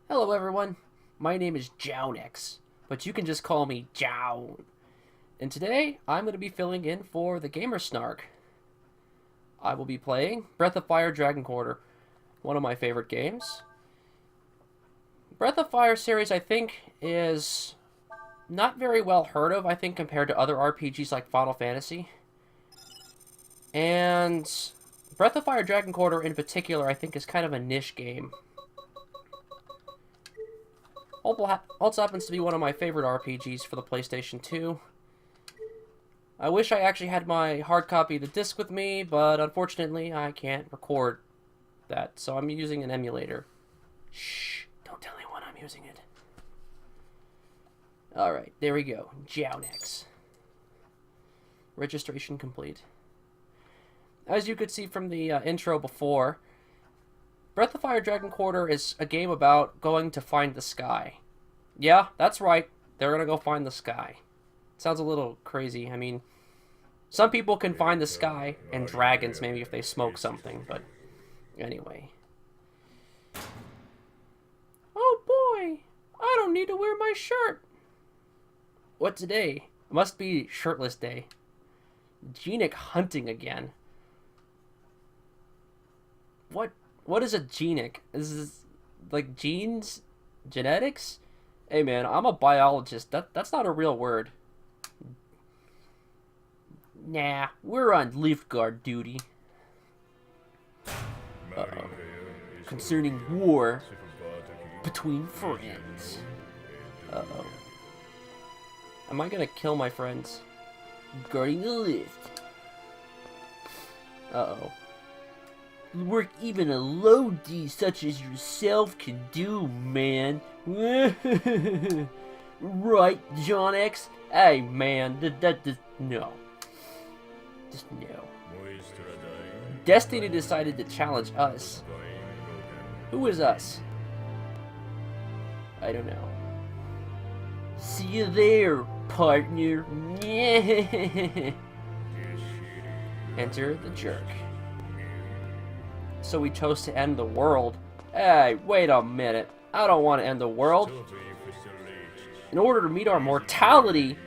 Hello everyone, my name is Jownix, but you can just call me Jown. And today, I'm going to be filling in for the Gamer Snark. I will be playing Breath of Fire Dragon Quarter, one of my favorite games. Breath of Fire series, I think, is not very well heard of, I think, compared to other RPGs like Final Fantasy. And Breath of Fire Dragon Quarter in particular, I think, is kind of a niche game. Also happens to be one of my favorite RPGs for the PlayStation 2. I wish I actually had my hard copy of the disc with me, but unfortunately I can't record that, so I'm using an emulator. Shh, don't tell anyone I'm using it. Alright, there we go. Jownix. Registration complete. As you could see from the intro before, Breath of Fire Dragon Quarter is a game about going to find the sky. Yeah, that's right. They're gonna go find the sky. Sounds a little crazy. I mean, some people can find the sky and dragons maybe if they smoke something, but anyway. Oh boy, I don't need to wear my shirt. What today? It must be shirtless day. Genic hunting again. What is a genic? Is this like genes? Genetics? Hey man, I'm a biologist. That's not a real word. Nah, we're on leaf guard duty. Uh-oh. Concerning war between friends. Uh-oh. Am I gonna kill my friends? Guarding the lift. Uh-oh. Work even a low D such as yourself can do, man. Right, John X? Hey, man, no. Just no. Destiny decided to challenge us. Who is us? I don't know. See you there, partner. Enter the jerk. So we chose to end the world. Hey, wait a minute. I don't want to end the world. In order to meet our mortality...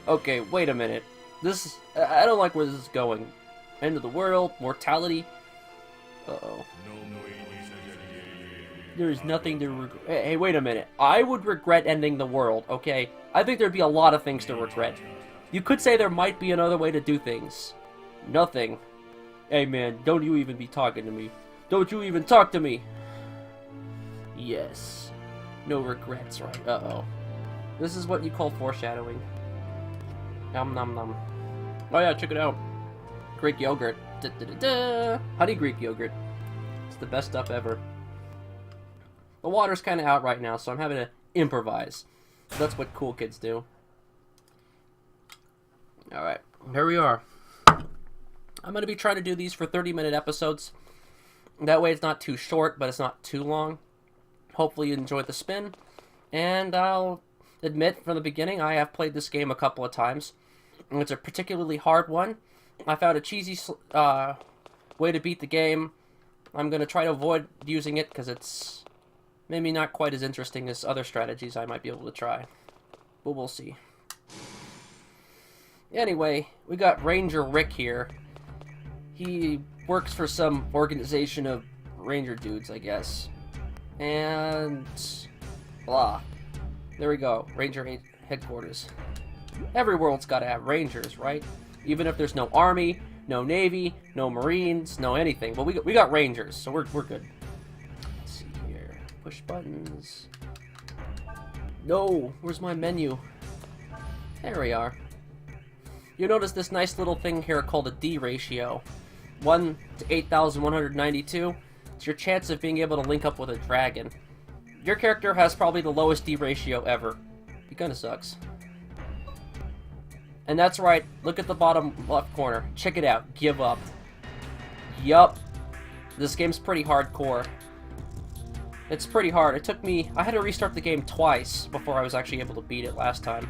Okay, wait a minute. I don't like where this is going. End of the world, mortality. Uh-oh. There is nothing to regret. Hey, wait a minute. I would regret ending the world, okay? I think there'd be a lot of things to regret. You could say there might be another way to do things. Nothing. Hey man, don't you even be talking to me. Don't you even talk to me. Yes. No regrets, right? Uh-oh. This is what you call foreshadowing. Nom nom nom. Oh yeah, check it out. Greek yogurt. Da, da, da, da. Honey Greek yogurt. It's the best stuff ever. The water's kind of out right now, so I'm having to improvise. That's what cool kids do. Alright, here we are. I'm going to be trying to do these for 30-minute episodes. That way it's not too short, but it's not too long. Hopefully you enjoyed the spin. And I'll admit from the beginning, I have played this game a couple of times. And it's a particularly hard one. I found a cheesy way to beat the game. I'm going to try to avoid using it because it's maybe not quite as interesting as other strategies I might be able to try. But we'll see. Anyway, we got Ranger Rick here. He works for some organization of ranger dudes, I guess. And... blah. There we go. Ranger headquarters. Every world's gotta have rangers, right? Even if there's no army, no navy, no marines, no anything. But we got rangers, so we're good. Let's see here. Push buttons. No! Where's my menu? There we are. You'll notice this nice little thing here called a D ratio. 1 to 8,192. It's your chance of being able to link up with a dragon. Your character has probably the lowest D ratio ever. He kinda sucks. And that's right, look at the bottom left corner. Check it out, give up. Yup. This game's pretty hardcore. It's pretty hard. It took me... I had to restart the game twice before I was actually able to beat it last time.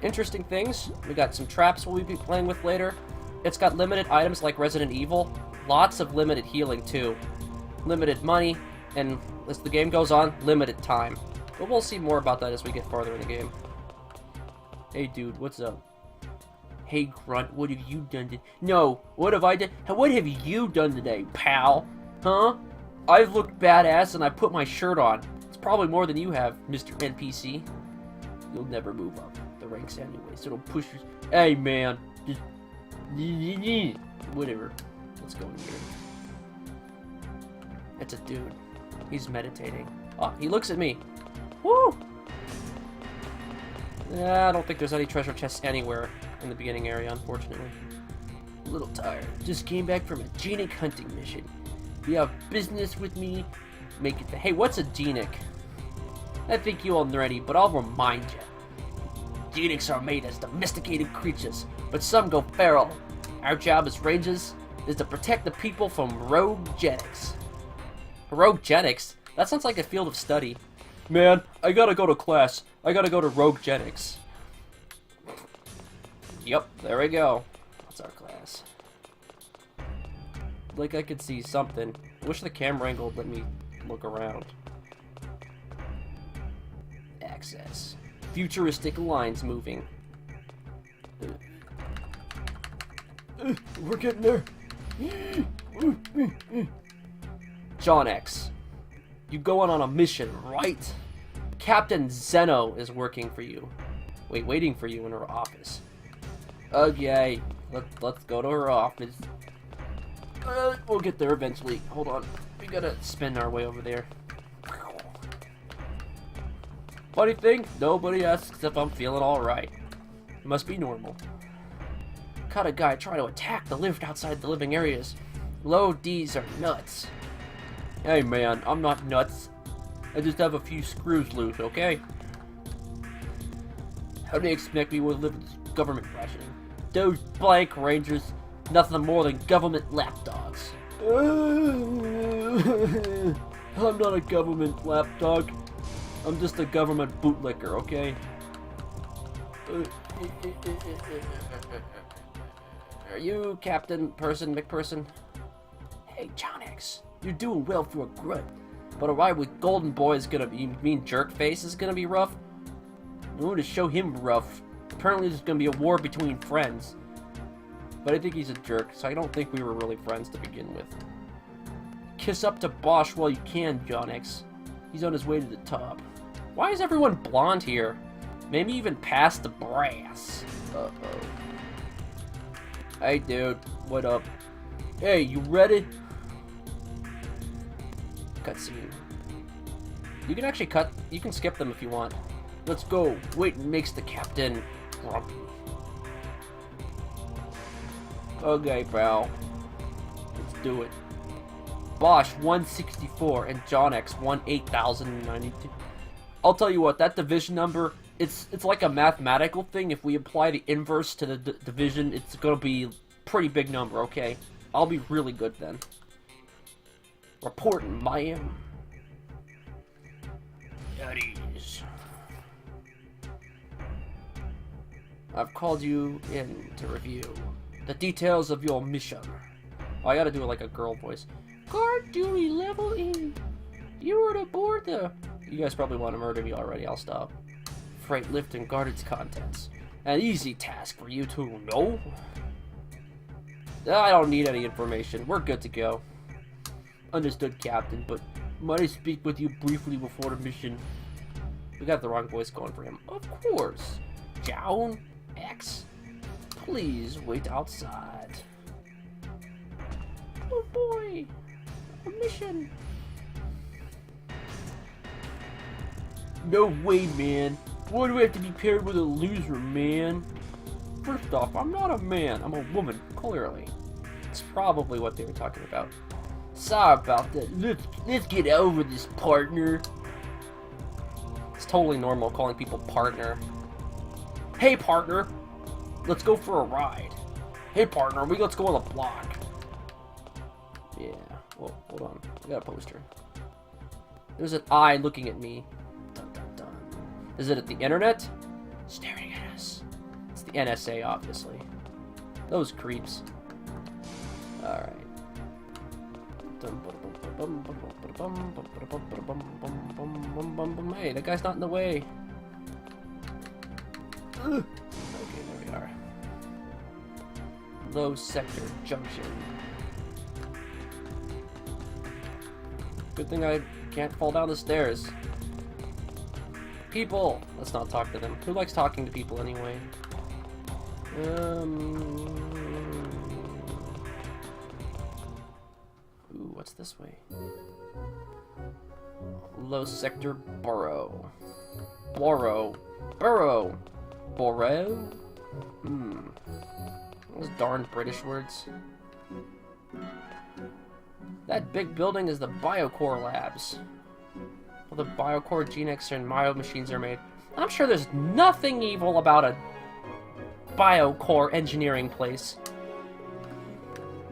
Interesting things. We got some traps we'll be playing with later. It's got limited items like Resident Evil. Lots of limited healing, too. Limited money. And as the game goes on, limited time. But we'll see more about that as we get farther in the game. Hey dude, what's up? Hey Grunt, what have you done today? No, what have I done? What have you done today, pal? Huh? I've looked badass and I put my shirt on. It's probably more than you have, Mr. NPC. You'll never move up the ranks anyway, so don't push your... Hey man, just... Whatever. Let's go in here. It's a dude. He's meditating. Oh, he looks at me. Woo! I don't think there's any treasure chests anywhere in the beginning area, unfortunately. A little tired. Just came back from a Genic hunting mission. You have business with me? Make it... Hey, what's a Genic? I think you all know already, but I'll remind you. Genics are made as domesticated creatures, but some go feral. Our job as rangers is to protect the people from rogue Genics. Rogue Genics? That sounds like a field of study. Man, I gotta go to class. I gotta go to Rogue Genics. Yep, there we go. That's our class. Like I could see something. I wish the camera angle would let me look around. Access. Futuristic lines moving. We're getting there. John X. You going on a mission, right? Captain Zeno is working for you. Wait, waiting for you in her office. Okay, let's go to her office. We'll get there eventually. Hold on. We gotta spin our way over there. Funny thing, nobody asks if I'm feeling alright. It must be normal. Caught a guy trying to attack the lift outside the living areas. Low D's are nuts. Hey man, I'm not nuts. I just have a few screws loose, okay? How do you expect me to live with this government rationing? Those blank rangers, nothing more than government lapdogs. I'm not a government lapdog. I'm just a government bootlicker, okay? Are you Captain Person McPerson? Hey, John X, you're doing well for a grunt. But a ride with Golden Boy is gonna be, you mean Jerkface is gonna be rough? I'm going to show him rough. Apparently there's gonna be a war between friends. But I think he's a jerk, so I don't think we were really friends to begin with. Kiss up to Bosch while you can, John X. He's on his way to the top. Why is everyone blonde here? Maybe even past the brass. Uh-oh. Hey, dude. What up? Hey, you ready? Cutscene. You can actually you can skip them if you want. Let's go. Waiting makes the captain grumpy. Okay, pal. Let's do it. Bosch 164 and John X 18092. I'll tell you what, that division number, it's like a mathematical thing. If we apply the inverse to the division, it's gonna be pretty big number, okay? I'll be really good then. Reporting, Miami. That is. I've called you in to review the details of your mission. Oh, I gotta do it like a girl voice. Guard duty level in. You were aboard the... You guys probably want to murder me already. I'll stop. Freight lift and guard its contents. An easy task for you to know. I don't need any information. We're good to go. Understood, Captain, but might I speak with you briefly before the mission? We got the wrong voice going for him. Of course. John X. Please wait outside. Oh boy. A mission. No way, man. Why do I have to be paired with a loser, man? First off, I'm not a man. I'm a woman, clearly. It's probably what they were talking about. Sorry about that. Let's get over this, partner. It's totally normal calling people partner. Hey, partner. Let's go for a ride. Hey, partner. Let's go on the block. Yeah. Well, hold on. I got a poster. There's an eye looking at me. Dun, dun, dun. Is it at the internet? Staring at us. It's the NSA, obviously. Those creeps. Alright. Dun, dun, dun, dun. Hey, that guy's not in the way. Okay, there we are. Low sector junction. Good thing I can't fall down the stairs. People! Let's not talk to them. Who likes talking to people anyway? Ooh, what's this way? Low sector burrow. Burrow. Burrow. Burrow? Those darn British words. That big building is the Biocore Labs. Well, the Biocore Genex and Myo machines are made. I'm sure there's nothing evil about a Biocore engineering place.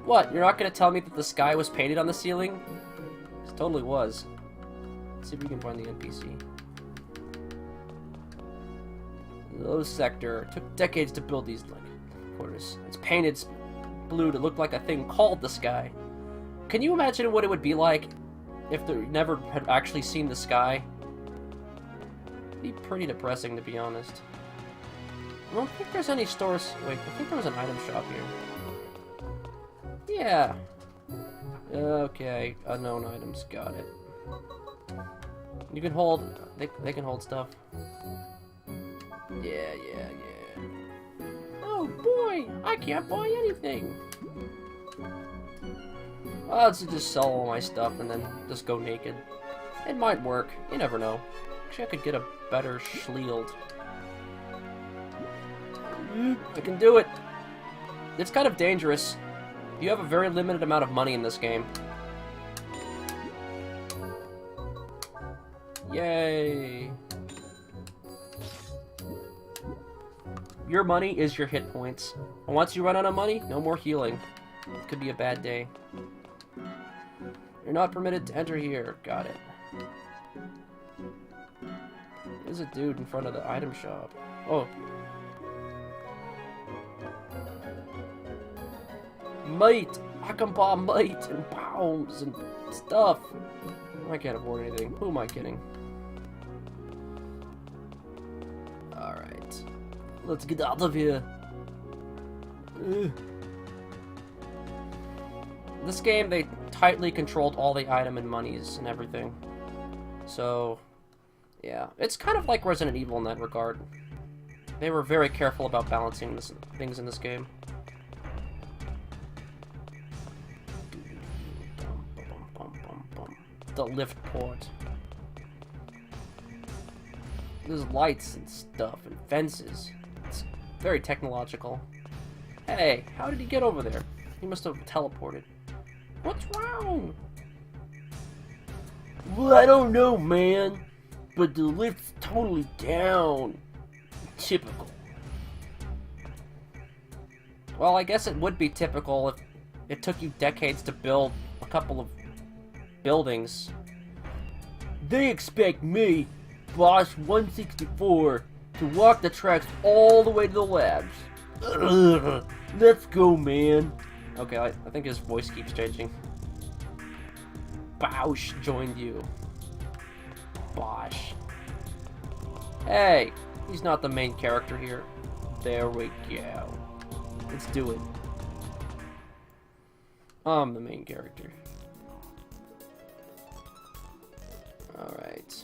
What, you're not going to tell me that the sky was painted on the ceiling? It totally was. Let's see if we can find the NPC. Low sector. It took decades to build these quarters. It's painted blue to look like a thing called the sky. Can you imagine what it would be like if they never had actually seen the sky? It'd be pretty depressing, to be honest. I don't think there's any stores. Wait, I think there was an item shop here. Yeah. Okay, unknown items. Got it. You can hold. They can hold stuff. Yeah. Oh boy, I can't buy anything. I'll just sell all my stuff and then just go naked. It might work. You never know. Actually, I could get a better shield. I can do it. It's kind of dangerous. You have a very limited amount of money in this game. Yay. Your money is your hit points. And once you run out of money, no more healing. It could be a bad day. You're not permitted to enter here. Got it. There's a dude in front of the item shop. Oh. Meat! I can buy meat and bombs and stuff. I can't afford anything. Who am I kidding? Alright. Let's get out of here. This game, they tightly controlled all the item and monies and everything. So, yeah. It's kind of like Resident Evil in that regard. They were very careful about balancing things in this game. The lift port. There's lights and stuff and fences. It's very technological. Hey, how did he get over there? He must have teleported. What's wrong? Well, I don't know, man. But the lift's totally down. Typical. Well, I guess it would be typical if it took you decades to build a couple of buildings. They expect me, Boss 164, to walk the tracks all the way to the labs. Ugh. Let's go, man. Okay, I think his voice keeps changing. Bosch joined you. Bosch. Hey, he's not the main character here. There we go. Let's do it. I'm the main character. Alright.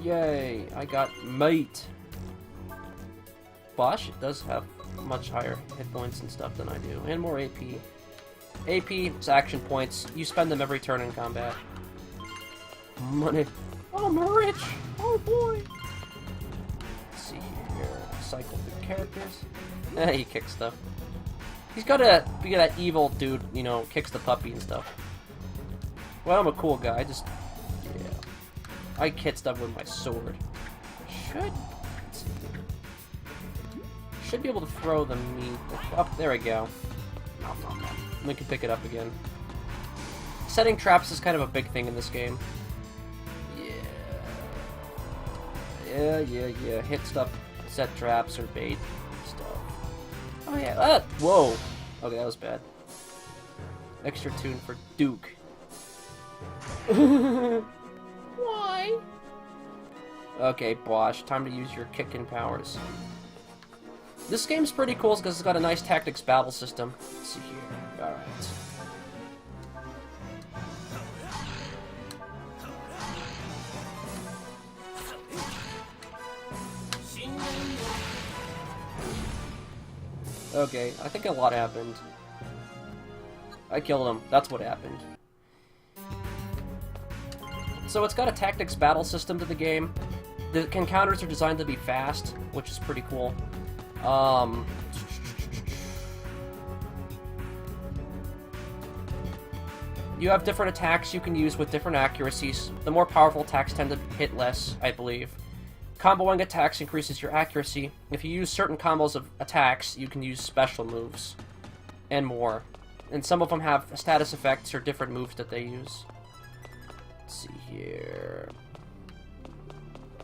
Yay, I got meat. Bosch does have much higher hit points and stuff than I do, and more AP. AP is action points. You spend them every turn in combat. Money. Oh, I'm rich! Oh boy! Let's see here. Cycle through characters. He kicks stuff. He's gotta be that evil dude, you know, kicks the puppy and stuff. Well, I'm a cool guy. Yeah. I hit stuff with my sword. Should be able to throw the meat. Oh, there we go. We can pick it up again. Setting traps is kind of a big thing in this game. Yeah. Hit stuff, set traps or bait stuff. Oh yeah. Whoa. Okay, that was bad. extra tune for Duke. Why? Okay, Bosch, time to use your kickin' powers. This game's pretty cool because it's got a nice tactics battle system. Let's see here. Alright. Okay, I think a lot happened. I killed him. That's what happened. So it's got a tactics battle system to the game. The encounters are designed to be fast, which is pretty cool. You have different attacks you can use with different accuracies. The more powerful attacks tend to hit less, I believe. Comboing attacks increases your accuracy. If you use certain combos of attacks, you can use special moves. And more. And some of them have status effects or different moves that they use. Let's see here.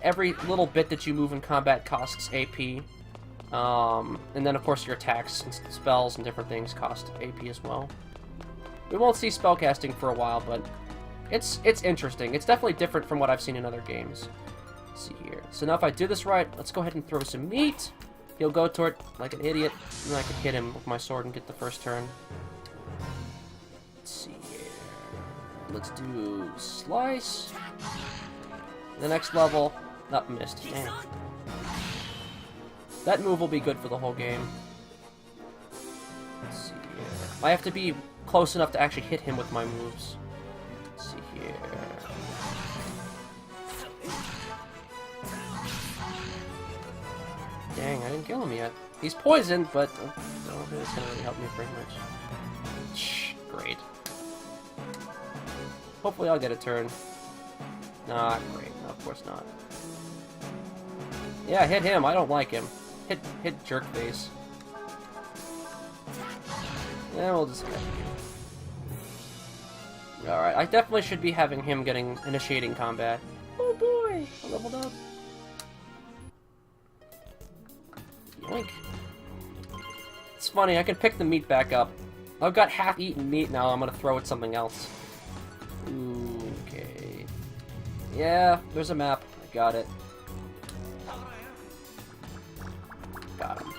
Every little bit that you move in combat costs AP. And then, of course, your attacks and spells and different things cost AP as well. We won't see spellcasting for a while, but it's interesting. It's definitely different from what I've seen in other games. Let's see here. So now if I do this right, let's go ahead and throw some meat. He'll go toward like an idiot, and I can hit him with my sword and get the first turn. Let's see here. Let's do slice. The next level. Not missed. Damn. That move will be good for the whole game. Let's see here. I have to be close enough to actually hit him with my moves. Let's see here. Dang, I didn't kill him yet. He's poisoned, but I don't think it's gonna really help me very much. Shh, great. Hopefully I'll get a turn. Nah, great. No, of course not. Yeah, hit him. I don't like him. Hit jerkface. Yeah, we'll just get him. Alright, I definitely should be having him initiating combat. Oh boy! I leveled up. Yoink. It's funny, I can pick the meat back up. I've got half-eaten meat now, I'm gonna throw at something else. Ooh, okay. Yeah, there's a map. I got it. Got him.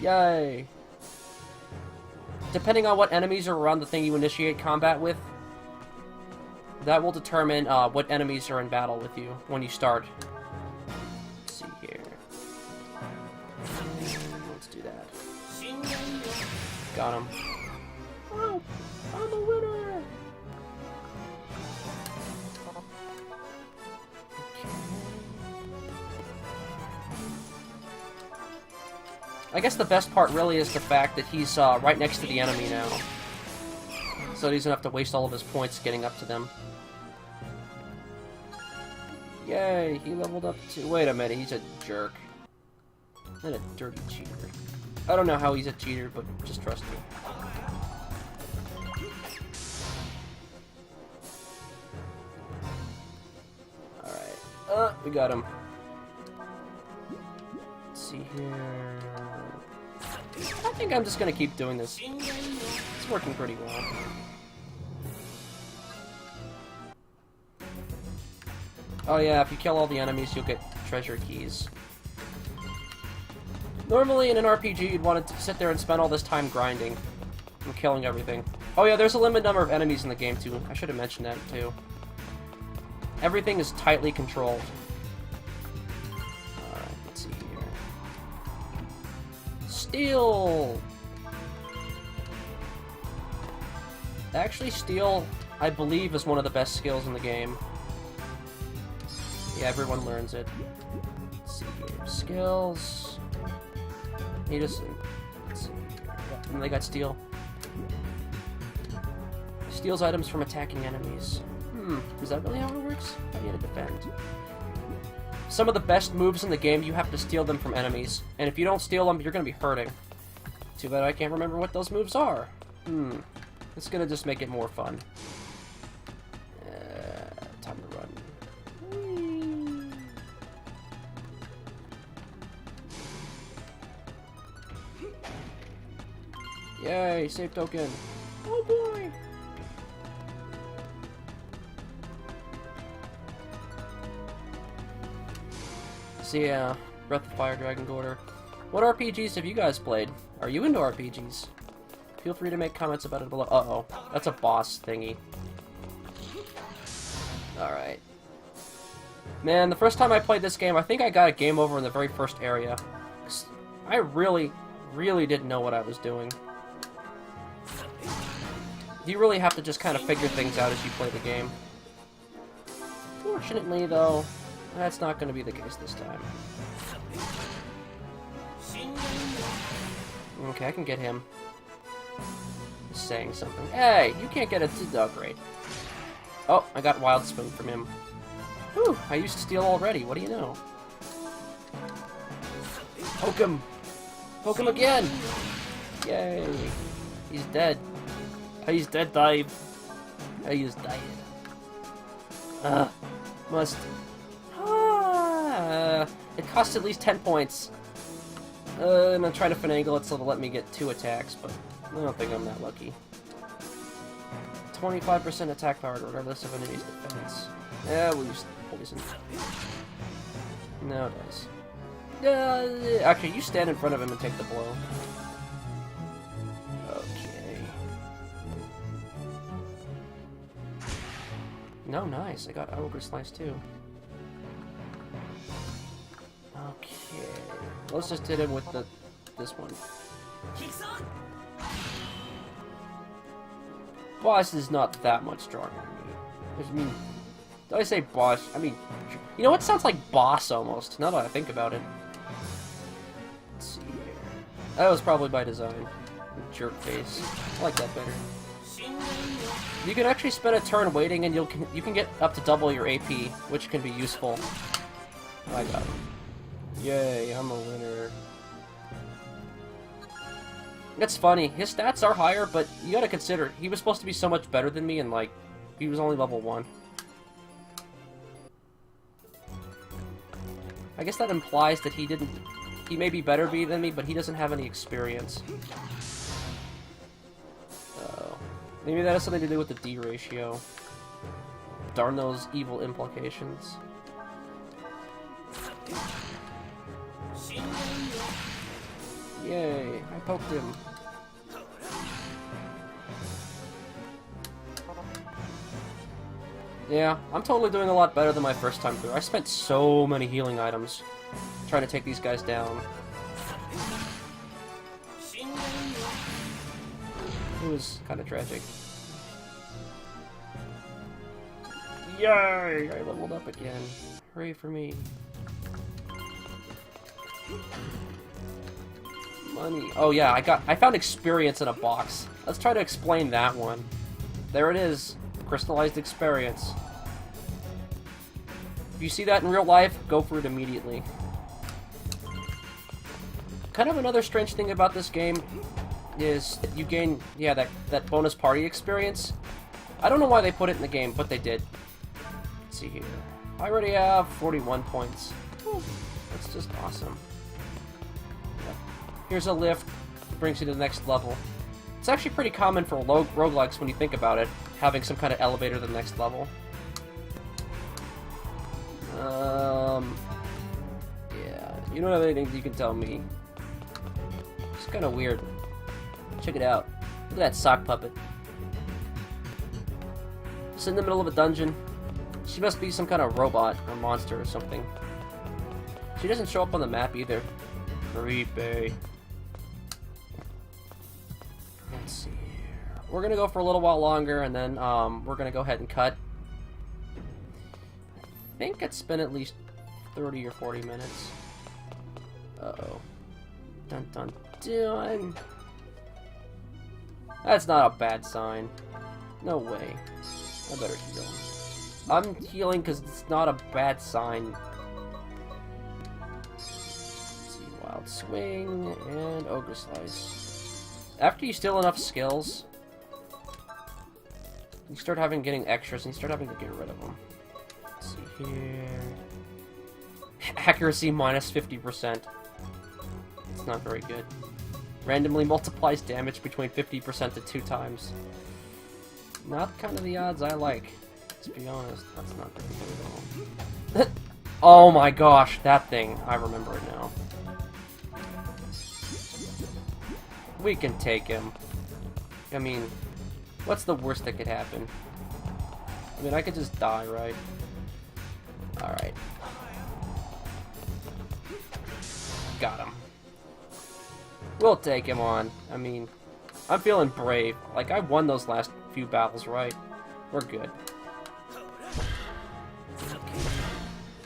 Yay! Depending on what enemies are around the thing you initiate combat with, that will determine what enemies are in battle with you when you start. Let's see here. Let's do that. Got him. Oh, I'm a winner! I guess the best part really is the fact that he's right next to the enemy now. So he doesn't have to waste all of his points getting up to them. Yay, he leveled up too. Wait a minute, he's a jerk. And a dirty cheater. I don't know how he's a cheater, but just trust me. Alright, we got him. Let's see here. I think I'm just gonna keep doing this. It's working pretty well. Oh yeah, if you kill all the enemies, you'll get treasure keys. Normally in an RPG, you'd want to sit there and spend all this time grinding and killing everything. Oh yeah, there's a limited number of enemies in the game too. I should have mentioned that too. Everything is tightly controlled. Alright, let's see here. Steel! Actually, steel, I believe, is one of the best skills in the game. Yeah, everyone learns it. Let's see here. Skills. You just... Let's see here. Yeah, and they got steel. Steals items from attacking enemies. Is that really how it works? How do you defend? Some of the best moves in the game, you have to steal them from enemies. And if you don't steal them, you're going to be hurting. Too bad I can't remember what those moves are. It's going to just make it more fun. Time to run. Whee. Yay, save token. Oh boy! So yeah, Breath of Fire, Dragon Quarter. What RPGs have you guys played? Are you into RPGs? Feel free to make comments about it below. Uh-oh. That's a boss thingy. Alright. Man, the first time I played this game, I think I got a game over in the very first area. I really, really didn't know what I was doing. You really have to just kind of figure things out as you play the game. Fortunately, though, that's not going to be the case this time. Okay, I can get him. He's saying something. Hey, you can't get it. Oh, great. Oh, I got Wild Spoon from him. Whew, I used to steal already. What do you know? Poke him! Poke him again! Yay! He's dead. He's dead, dive. He is dead. Must. It costs at least 10 points. And I'm trying to finagle it so it'll let me get 2 attacks, but I don't think I'm that lucky. 25% attack power regardless of enemy's defense. Yeah, we'll use poison. No, it does. Actually, you stand in front of him and take the blow. Okay. No, nice. I got Ogre Slice too. Okay. Let's just hit him with this one. Boss is not that much stronger than me. I mean, did I say boss? I mean, you know what? Sounds like boss almost, now that I think about it. Let's see here. That was probably by design. Jerk face. I like that better. You can actually spend a turn waiting and you can get up to double your AP, which can be useful. I got him. Yay, I'm a winner. It's funny, his stats are higher, but you gotta consider, he was supposed to be so much better than me, and like, he was only level 1. I guess that implies that he may be better than me, but he doesn't have any experience. So, maybe that has something to do with the D ratio. Darn those evil implications. Yay, I poked him. Yeah, I'm totally doing a lot better than my first time through. I spent so many healing items trying to take these guys down. It was kind of tragic. Yay! I leveled up again. Hooray for me. Money. Oh yeah, I found experience in a box. Let's try to explain that one. There it is. Crystallized experience. If you see that in real life, go for it immediately. Kind of another strange thing about this game is that you gain, yeah, that bonus party experience. I don't know why they put it in the game, but they did. Let's see here. I already have 41 points. Whew, that's just awesome. Yep. Here's a lift, brings you to the next level. It's actually pretty common for roguelikes when you think about it, having some kind of elevator to the next level. Yeah, you don't have anything you can tell me. It's kind of weird. Check it out. Look at that sock puppet. It's in the middle of a dungeon. She must be some kind of robot or monster or something. She doesn't show up on the map either. Creepy. Let's see here. We're gonna go for a little while longer, and then we're gonna go ahead and cut. I think it's been at least 30 or 40 minutes. Uh-oh. Dun dun dun. That's not a bad sign. No way. I better keep going. I'm healing because it's not a bad sign. Let's see, Wild Swing and Ogre Slice. After you steal enough skills, you start getting extras and you start having to get rid of them. Let's see here. Accuracy minus 50%. It's not very good. Randomly multiplies damage between 50% to 2 times. Not kind of the odds I like. Let's be honest, that's not very good at all. Oh my gosh, that thing. I remember it now. We can take him. I mean, what's the worst that could happen? I mean, I could just die, right? Alright. Got him. We'll take him on. I mean, I'm feeling brave. Like, I won those last few battles, right? We're good.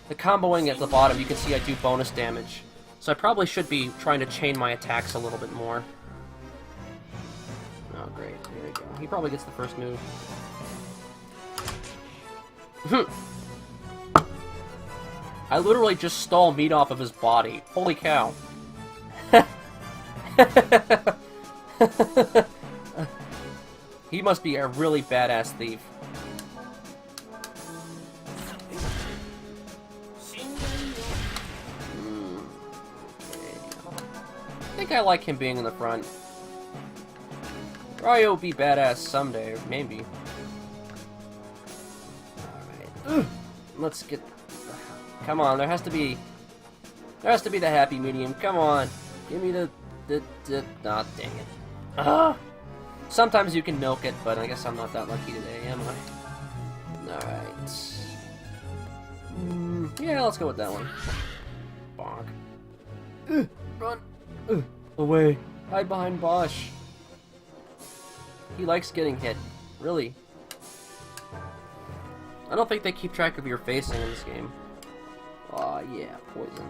The comboing at the bottom, you can see I do bonus damage. So I probably should be trying to chain my attacks a little bit more. Oh, great. Here we go. He probably gets the first move. I literally just stole meat off of his body. Holy cow. He must be a really badass thief. I think I like him being in the front. Ryo will be badass someday, maybe. Alright. Let's get... Come on, there has to be the happy medium. Come on. Give me the ah, dang it. Ah! Sometimes you can milk it, but I guess I'm not that lucky today, am I? Alright. Yeah, let's go with that one. Bonk. Run! Away. Hide behind Bosch. He likes getting hit. Really. I don't think they keep track of your facing in this game. Aw, yeah, poison.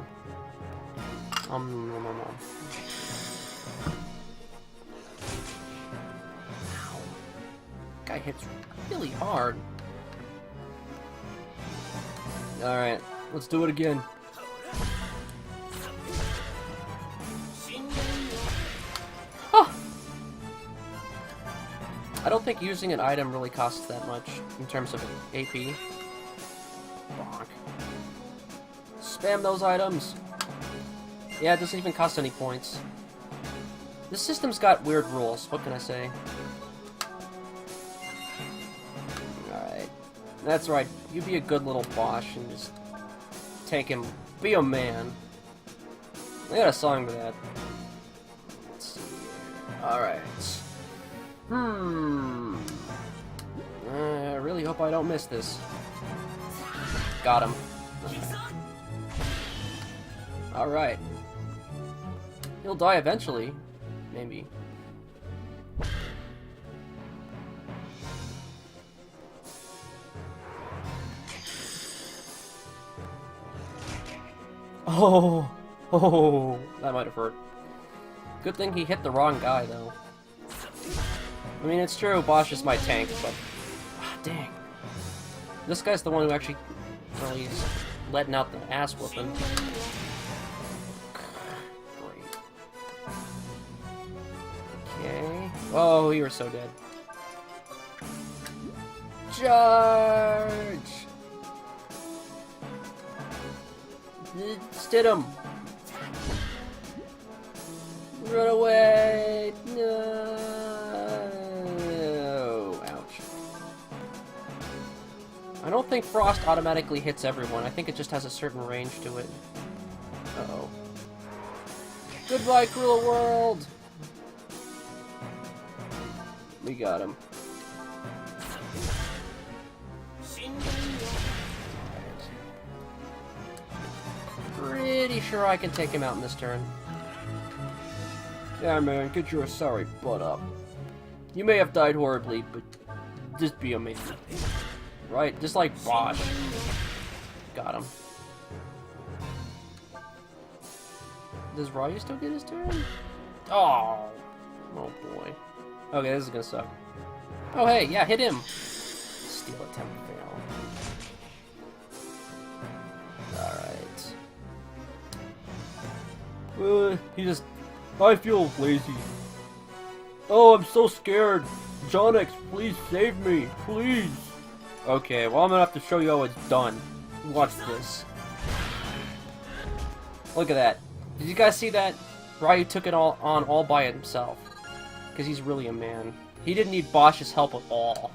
Guy hits really hard. Alright, let's do it again. Huh. I don't think using an item really costs that much in terms of AP. Bonk. Spam those items. Yeah, it doesn't even cost any points. This system's got weird rules. What can I say? Alright. That's right. You be a good little Bosch and just take him. Be a man. I got a song for that. Let's see. Alright. I really hope I don't miss this. Got him. Alright. He'll die eventually. Maybe. Oh! Oh! That might have hurt. Good thing he hit the wrong guy, though. I mean, it's true, Bosch is my tank, but... Ah, dang. This guy's the one who actually... Well, he's letting out the ass whooping. Great. Okay. Oh, you were so dead. Charge! Stidham! Run away! No! Ouch. I don't think Frost automatically hits everyone. I think it just has a certain range to it. Uh-oh. Goodbye, cruel world! We got him. Pretty sure I can take him out in this turn. Yeah, man, get your sorry butt up. You may have died horribly, but just be amazing. Right? Just like Bosch. Got him. Does Ryu still get his turn? Oh! Oh boy. Okay, this is gonna suck. Oh hey, yeah, hit him! Steal attempt fail. Alright. He just... I feel lazy. Oh, I'm so scared. Jonix, please save me. Please. Okay, well I'm gonna have to show you how it's done. Watch this. Look at that. Did you guys see that? Ryu took it all on all by himself. Because he's really a man. He didn't need Bosch's help at all.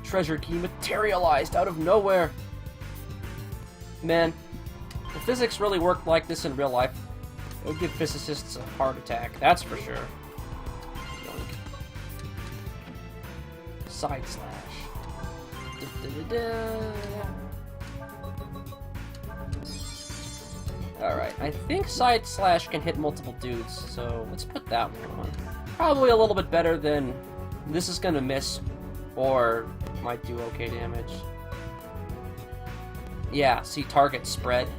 Treasure key materialized out of nowhere. Man, if physics really worked like this in real life, it would give physicists a heart attack, that's for sure. Yoink. Side slash. Alright, I think side slash can hit multiple dudes, so let's put that one on. Probably a little bit better than this is gonna miss, or might do okay damage. Yeah, see target spread.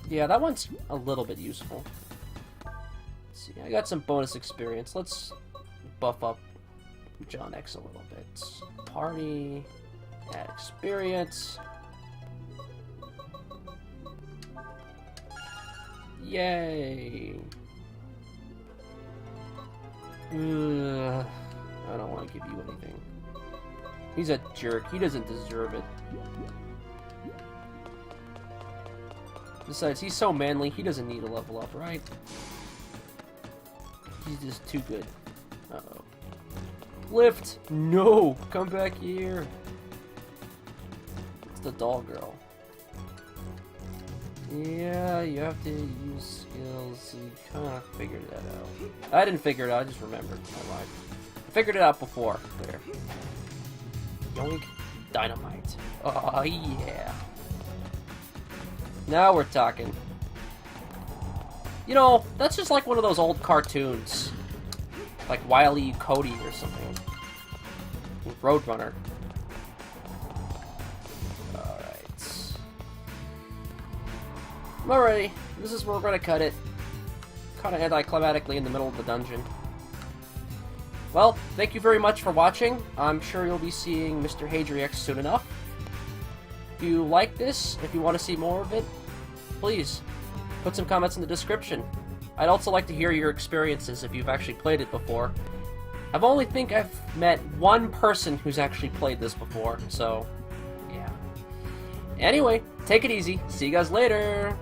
Yeah, that one's a little bit useful. Let's see, I got some bonus experience. Let's buff up John X a little bit. Party, add experience. Yay! Ugh, I don't want to give you anything. He's a jerk. He doesn't deserve it. Besides, he's so manly, he doesn't need to level up, right? He's just too good. Uh-oh. Lift! No! Come back here! It's the doll girl. Yeah, you have to use skills. You kind of figured that out. I didn't figure it out, I just remembered. I lied. I figured it out before. There. Yoink. Dynamite. Oh, yeah. Now we're talking. You know, that's just like one of those old cartoons. Like Wile E. Cody or something. Roadrunner. Alrighty, this is where we're gonna cut it. Kinda anticlimactically in the middle of the dungeon. Well, thank you very much for watching. I'm sure you'll be seeing Mr. Hadriex soon enough. If you like this, if you want to see more of it, please put some comments in the description. I'd also like to hear your experiences if you've actually played it before. I've met one person who's actually played this before, so yeah. Anyway, take it easy. See you guys later.